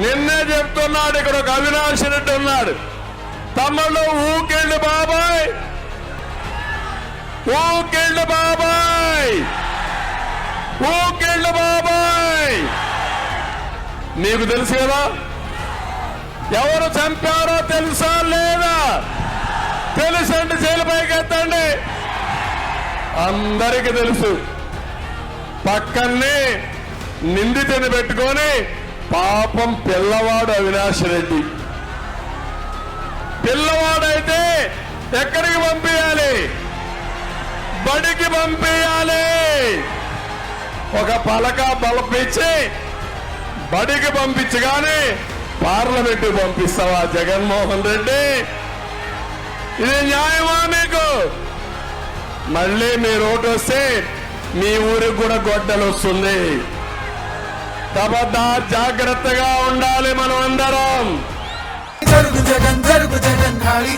నిన్నే చెప్తున్నాడు, ఇక్కడ ఒక అవినాష్ రెడ్డి ఉన్నాడు. తమ్ముళ్ళు ఊకెళ్ళి బాబాయ్, ఊకెళ్ళి బాబాయ్, ఊకెళ్ళి బాబాయ్. నీకు తెలుసు కదా ఎవరు చంపారో తెలుసా లేదా? తెలుసండి జైలు పైకి ఎత్తండి. అందరికీ తెలుసు. పక్కనే నిందితుని పెట్టుకొని పాపం పిల్లవాడు అవినాష్ రెడ్డి. పిల్లవాడైతే ఎక్కడికి పంపించాలి? బడికి పంపించాలి. ఒక పలక బలపించి బడికి పంపించగానే పార్లమెంటుకు పంపిస్తావా జగన్మోహన్ రెడ్డి? ఇది న్యాయమా మీకు? మళ్ళీ మీరు ఓటు వస్తే మీ ఊరికి కూడా గొడ్డలు వస్తుంది. ఖబర్దార్, జాగ్రత్తగా ఉండాలి మనం అందరం. జరుగు జగన్, జరుగు జగన్, ఖాళీ